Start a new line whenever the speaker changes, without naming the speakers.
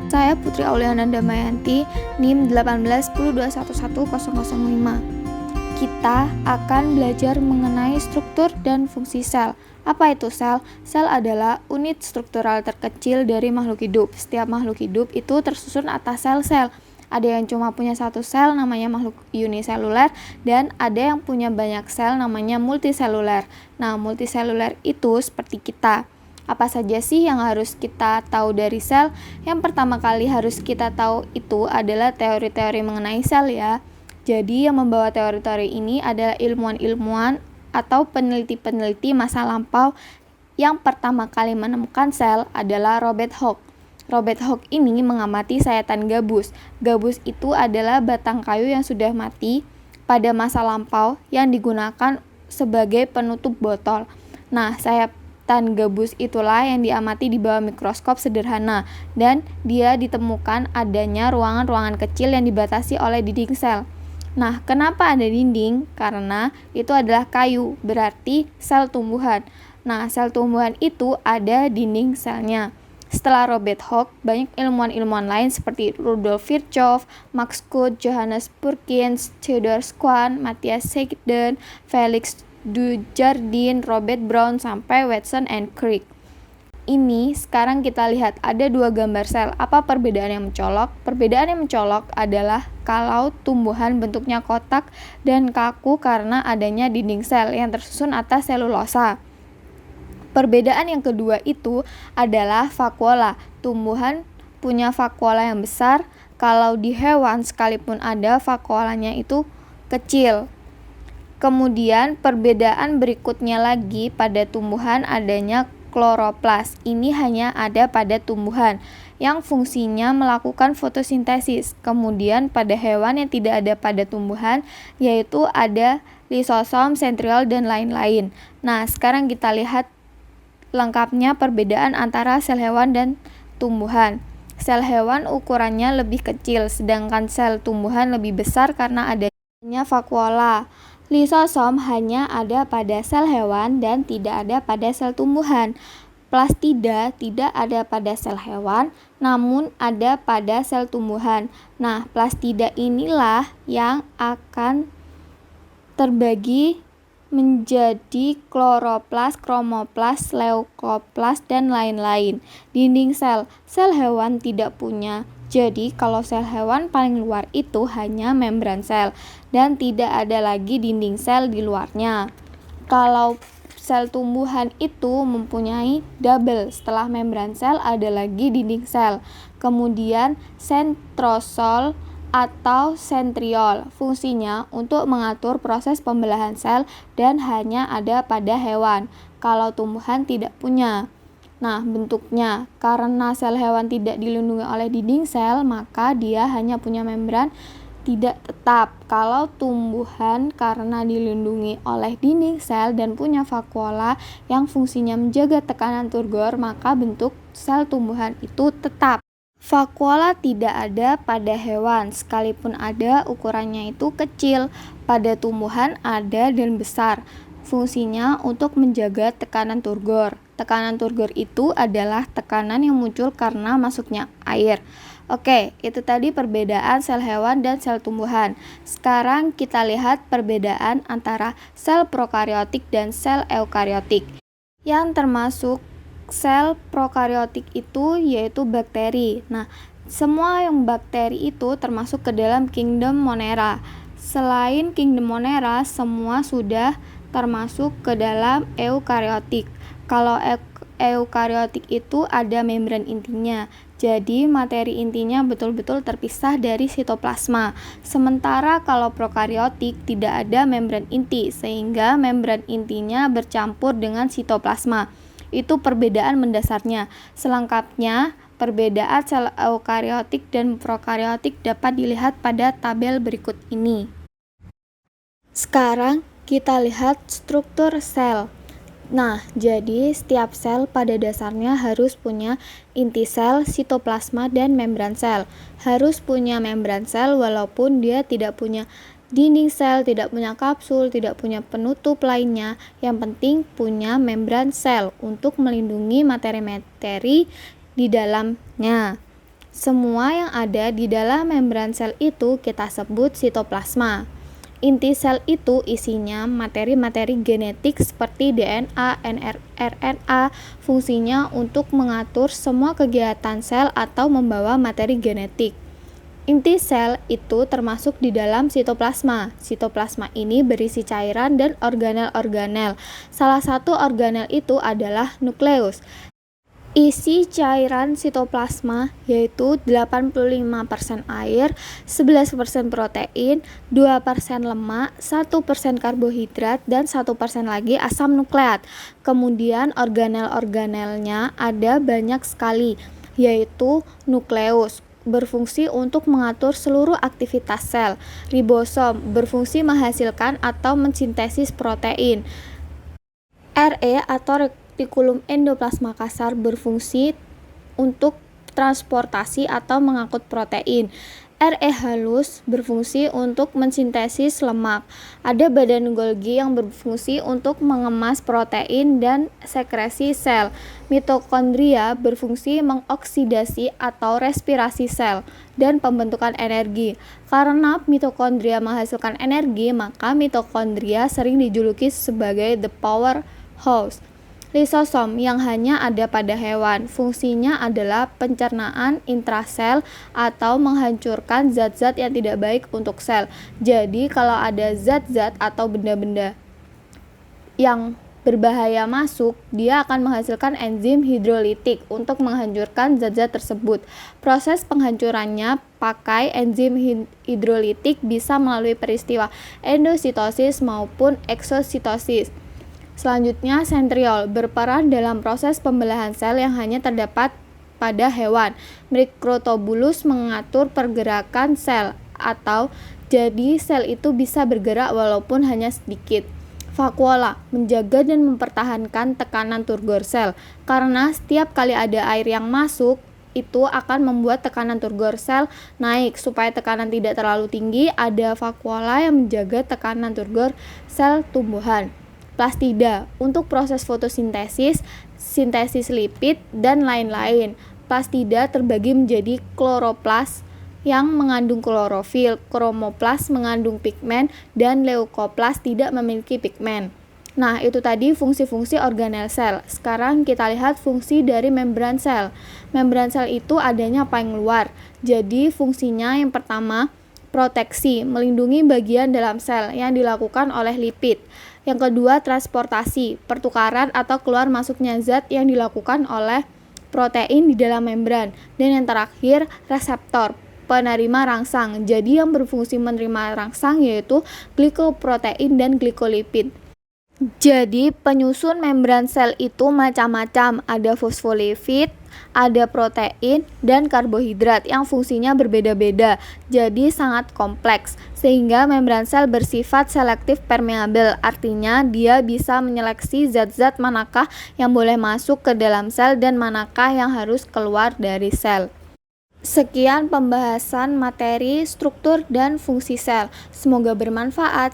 Saya Putri Auliana Damayanti, NIM 181211005. Kita akan belajar mengenai struktur dan fungsi sel. Apa itu sel? Sel adalah unit struktural terkecil dari makhluk hidup. Setiap makhluk hidup itu tersusun atas sel-sel. Ada yang cuma punya satu sel, namanya makhluk uniseluler, dan ada yang punya banyak sel, namanya multiseluler. Nah, multiseluler itu seperti kita. Apa saja sih yang harus kita tahu dari sel? Yang pertama kali harus kita tahu itu adalah teori-teori mengenai sel ya. Jadi yang membawa teori-teori ini adalah ilmuwan-ilmuwan atau peneliti-peneliti masa lampau. Yang pertama kali menemukan sel adalah Robert Hooke. Robert Hooke ini mengamati sayatan gabus. Gabus itu adalah batang kayu yang sudah mati pada masa lampau yang digunakan sebagai penutup botol. Nah, sayatan gabus itulah yang diamati di bawah mikroskop sederhana dan dia ditemukan adanya ruangan-ruangan kecil yang dibatasi oleh dinding sel. Nah, kenapa ada dinding? Karena itu adalah kayu, berarti sel tumbuhan. Nah, sel tumbuhan itu ada dinding selnya. Setelah Robert Hooke, banyak ilmuwan-ilmuwan lain seperti Rudolf Virchow, Max Kuth, Johannes Purkins, Theodor Schwann, Matthias Seidel, Felix Dujardin, Robert Brown, sampai Watson and Crick. Ini sekarang kita lihat ada dua gambar sel. Apa perbedaan yang mencolok? Perbedaan yang mencolok adalah kalau tumbuhan bentuknya kotak dan kaku karena adanya dinding sel yang tersusun atas selulosa. Perbedaan yang kedua itu adalah vakuola. Tumbuhan punya vakuola yang besar, kalau di hewan sekalipun ada vakuolanya itu kecil. Kemudian perbedaan berikutnya lagi pada tumbuhan adanya kloroplas. Ini hanya ada pada tumbuhan yang fungsinya melakukan fotosintesis. Kemudian pada hewan yang tidak ada pada tumbuhan yaitu ada lisosom, sentriol, dan lain-lain. Nah, sekarang kita lihat lengkapnya perbedaan antara sel hewan dan tumbuhan. Sel hewan ukurannya lebih kecil, sedangkan sel tumbuhan lebih besar karena adanya vakuola. Lisosom hanya ada pada sel hewan dan tidak ada pada sel tumbuhan. Plastida tidak ada pada sel hewan, namun ada pada sel tumbuhan. Nah, plastida inilah yang akan terbagi menjadi kloroplas, kromoplas, leukoplas, dan lain-lain. Dinding sel hewan tidak punya. Jadi kalau sel hewan paling luar itu hanya membran sel dan tidak ada lagi dinding sel di luarnya. Kalau sel tumbuhan itu mempunyai double, setelah membran sel ada lagi dinding sel. Kemudian sentrosol atau sentriol, fungsinya untuk mengatur proses pembelahan sel dan hanya ada pada hewan. Kalau tumbuhan tidak punya. Nah, bentuknya, karena sel hewan tidak dilindungi oleh dinding sel, maka dia hanya punya membran tidak tetap. Kalau tumbuhan karena dilindungi oleh dinding sel dan punya vakuola yang fungsinya menjaga tekanan turgor, maka bentuk sel tumbuhan itu tetap. Vakuola tidak ada pada hewan, sekalipun ada ukurannya itu kecil. Pada tumbuhan ada dan besar. Fungsinya untuk menjaga tekanan turgor. Tekanan turgor itu adalah tekanan yang muncul karena masuknya air. Oke, itu tadi perbedaan sel hewan dan sel tumbuhan. Sekarang kita lihat perbedaan antara sel prokariotik dan sel eukariotik. Yang termasuk sel prokariotik itu yaitu bakteri. Nah, semua yang bakteri itu termasuk ke dalam kingdom Monera. Selain kingdom Monera, semua sudah termasuk ke dalam eukariotik. Kalau eukariotik itu ada membran intinya. Jadi materi intinya betul-betul terpisah dari sitoplasma. Sementara kalau prokariotik tidak ada membran inti, sehingga membran intinya bercampur dengan sitoplasma. Itu perbedaan mendasarnya. Selengkapnya, perbedaan sel eukariotik dan prokariotik dapat dilihat pada tabel berikut ini. Sekarang kita lihat struktur sel. Nah, jadi setiap sel pada dasarnya harus punya inti sel, sitoplasma, dan membran sel. Harus punya membran sel walaupun dia tidak punya dinding sel, tidak punya kapsul, tidak punya penutup lainnya. Yang penting punya membran sel untuk melindungi materi-materi di dalamnya. Semua yang ada di dalam membran sel itu kita sebut sitoplasma. Inti sel itu isinya materi-materi genetik seperti DNA, RNA, fungsinya untuk mengatur semua kegiatan sel atau membawa materi genetik. Inti sel itu termasuk di dalam sitoplasma. Sitoplasma ini berisi cairan dan organel-organel. Salah satu organel itu adalah nukleus. Isi cairan sitoplasma yaitu 85% air, 11% protein, 2% lemak, 1% karbohidrat, dan 1% lagi asam nukleat. Kemudian organel-organelnya ada banyak sekali, yaitu nukleus berfungsi untuk mengatur seluruh aktivitas sel. Ribosom berfungsi menghasilkan atau mensintesis protein. RE atau retikulum endoplasma kasar berfungsi untuk transportasi atau mengangkut protein. RE halus berfungsi untuk mensintesis lemak. Ada badan Golgi yang berfungsi untuk mengemas protein dan sekresi sel. Mitokondria berfungsi mengoksidasi atau respirasi sel dan pembentukan energi. Karena mitokondria menghasilkan energi, maka mitokondria sering dijuluki sebagai the powerhouse. Lisosom yang hanya ada pada hewan, fungsinya adalah pencernaan intrasel atau menghancurkan zat-zat yang tidak baik untuk sel. Jadi kalau ada zat-zat atau benda-benda yang berbahaya masuk, dia akan menghasilkan enzim hidrolitik untuk menghancurkan zat-zat tersebut. Proses penghancurannya pakai enzim hidrolitik bisa melalui peristiwa endositosis maupun eksositosis. Selanjutnya, sentriol berperan dalam proses pembelahan sel yang hanya terdapat pada hewan. Mikrotubulus mengatur pergerakan sel atau jadi sel itu bisa bergerak walaupun hanya sedikit. Vakuola menjaga dan mempertahankan tekanan turgor sel. Karena setiap kali ada air yang masuk, itu akan membuat tekanan turgor sel naik. Supaya tekanan tidak terlalu tinggi, ada vakuola yang menjaga tekanan turgor sel tumbuhan. Plastida untuk proses fotosintesis, sintesis lipid, dan lain-lain. Plastida terbagi menjadi kloroplas yang mengandung klorofil, kromoplas mengandung pigmen, dan leukoplas tidak memiliki pigmen. Nah, itu tadi fungsi-fungsi organel sel. Sekarang kita lihat fungsi dari membran sel. Membran sel itu adanya paling luar. Jadi fungsinya yang pertama, proteksi, melindungi bagian dalam sel yang dilakukan oleh lipid. Yang kedua, transportasi, pertukaran atau keluar masuknya zat yang dilakukan oleh protein di dalam membran. Dan yang terakhir, reseptor, penerima rangsang. Jadi yang berfungsi menerima rangsang yaitu glikoprotein dan glikolipid. Jadi penyusun membran sel itu macam-macam, ada fosfolipid, ada protein, dan karbohidrat yang fungsinya berbeda-beda, jadi sangat kompleks, sehingga membran sel bersifat selektif permeabel, artinya dia bisa menyeleksi zat-zat manakah yang boleh masuk ke dalam sel dan manakah yang harus keluar dari sel. Sekian pembahasan materi, struktur, dan fungsi sel. Semoga bermanfaat.